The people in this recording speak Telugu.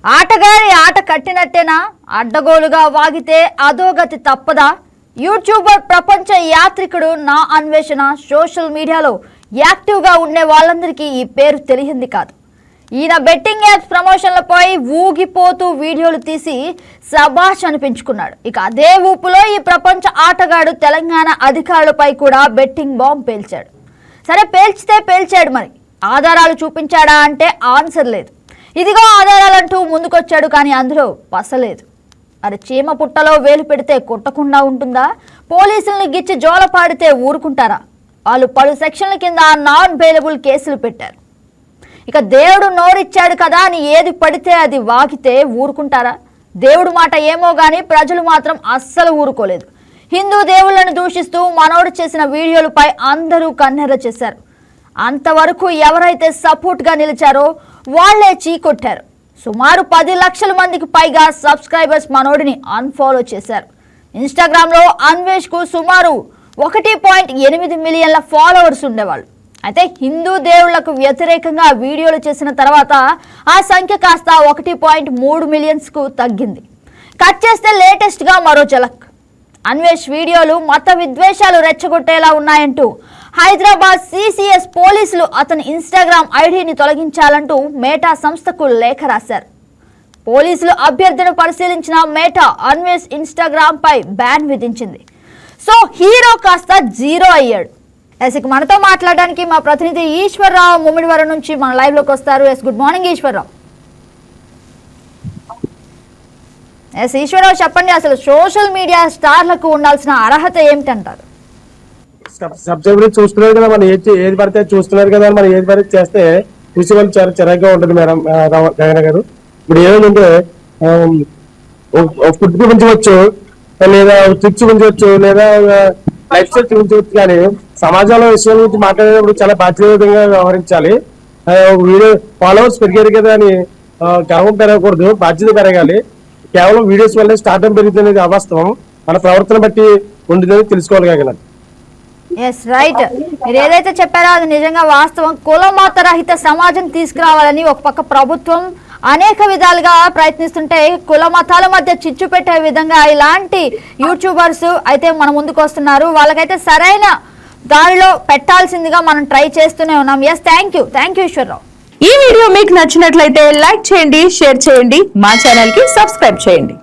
ఆటగారి ఆట కట్టినట్టేనా? అడ్డగోలుగా వాగితే అధోగతి తప్పదా? యూట్యూబర్ ప్రపంచ యాత్రికుడు నా అన్వేషణ సోషల్ మీడియాలో యాక్టివ్గా ఉండే వాళ్ళందరికీ ఈ పేరు తెలియంది కాదు. ఈయన బెట్టింగ్ యాప్స్ ప్రమోషన్లపై ఊగిపోతూ వీడియోలు తీసి సబాష్ అనిపించుకున్నాడు. ఇక అదే ఊపులో ఈ ప్రపంచ ఆటగాడు తెలంగాణ అధికారులపై కూడా బెట్టింగ్ బాంబ్ పేల్చాడు. సరే, పేల్చితే పేల్చాడు, మరి ఆధారాలు చూపించాడా అంటే ఆన్సర్ లేదు. ఇదిగో ఆధారాలంటూ ముందుకొచ్చాడు, కానీ అందులో పసలేదు. మరి చీమ పుట్టలో వేలు పెడితే కొట్టకుండా ఉంటుందా? పోలీసుల్ని గిచ్చి జోల పాడితే ఊరుకుంటారా? వాళ్ళు పలు సెక్షన్ల కింద నాన్ బెయిలబుల్ కేసులు పెట్టారు. ఇక దేవుడు నోరిచ్చాడు కదా అని ఏది పడితే అది వాగితే ఊరుకుంటారా? దేవుడు మాట ఏమో గానీ ప్రజలు మాత్రం అస్సలు ఊరుకోలేదు. హిందూ దేవుళ్లను దూషిస్తూ మనోడు చేసిన వీడియోలపై అందరూ కన్నెర్ర చేశారు. అంతవరకు ఎవరైతే సపోర్ట్గా నిలిచారో వాళ్లే చీకొట్టారు. సుమారు 10 లక్షల మందికి పైగా సబ్స్క్రైబర్స్ మనోడిని అన్ఫాలో చేశారు. ఇన్స్టాగ్రామ్లో అన్వేష్కు సుమారు 1.8 మిలియన్ల ఫాలోవర్స్ ఉండేవాళ్ళు. అయితే హిందూ దేవుళ్లకు వ్యతిరేకంగా వీడియోలు చేసిన తర్వాత ఆ సంఖ్య కాస్త 1.3 మిలియన్స్కు తగ్గింది. కట్ చేస్తే లేటెస్ట్గా మరో ఝలక్. అన్వేష్ వీడియోలు మత విద్వేషాలు రెచ్చగొట్టేలా ఉన్నాయంటూ హైదరాబాద్ సిసిఎస్ పోలీసులు అతని ఇన్స్టాగ్రామ్ ఐడిని తొలగించాలంటూ మేటా సంస్థకు లేఖ రాశారు. పోలీసులు అభ్యర్థన పరిశీలించిన మేటా అన్వేష్ ఇన్స్టాగ్రామ్ పై బ్యాన్ విధించింది. సో హీరో కాస్త జీరో అయ్యాడు. ఇక మనతో మాట్లాడడానికి మా ప్రతినిధి ఈశ్వర్రావు ముమ్మిడివరం నుంచి మన లైవ్ లోకి వస్తారు. Good morning Eswar Rao. ఈశ్వరరావు, చెప్పండి, అసలు సోషల్ మీడియా స్టార్లకు ఉండాల్సిన అర్హత ఏమిటంటారు? సబ్స్క్రైబర్ చూస్తున్నారు కదా, మనం ఏది పడితే చూస్తున్నారు కదా, మనం ఏది పడితే చేస్తే చూసే వాళ్ళు చాలా చిరాగ్గా ఉంటుంది మేడం జగన్ గారు. ఇప్పుడు ఏమైందంటే ఫుడ్ గురించవచ్చు, లేదా ట్రిప్స్ గురించవచ్చు, లేదా లైఫ్ స్టైల్ గురించవచ్చు, కానీ సమాజంలో విషయాల గురించి మాట్లాడేటప్పుడు చాలా బాధ్యతగా వ్యవహరించాలి. వీడియో ఫాలోవర్స్ పెరిగారు కదా అని గర్వం పెరగకూడదు, బాధ్యత పెరగాలి. కేవలం వీడియోస్ వల్లే స్టార్టం పెరుగుతున్నది అవాస్తవం. మన ప్రవర్తన బట్టి ఉంటుందని తెలుసుకోవాలి కదా. Yes, right. మీరు ఏదైతే చెప్పారో అది నిజంగా వాస్తవం. కులమత రహిత సమాజం తీసుకురావాలని ఒక పక్క ప్రభుత్వం అనేక విధాలుగా ప్రయత్నిస్తుంటే, కుల మతాల మధ్య చిచ్చు పెట్టే విధంగా ఇలాంటి యూట్యూబర్స్ అయితే మన ముందుకు వస్తున్నారు. వాళ్ళకైతే సరైన దారిలో పెట్టాల్సిందిగా మనం ట్రై చేస్తూనే ఉన్నాం. Yes, thank you Eshwarrao. ఈ వీడియో మీకు నచ్చినట్లయితే లైక్ చేయండి, షేర్ చేయండి, మా ఛానల్ కి సబ్స్క్రైబ్ చేయండి.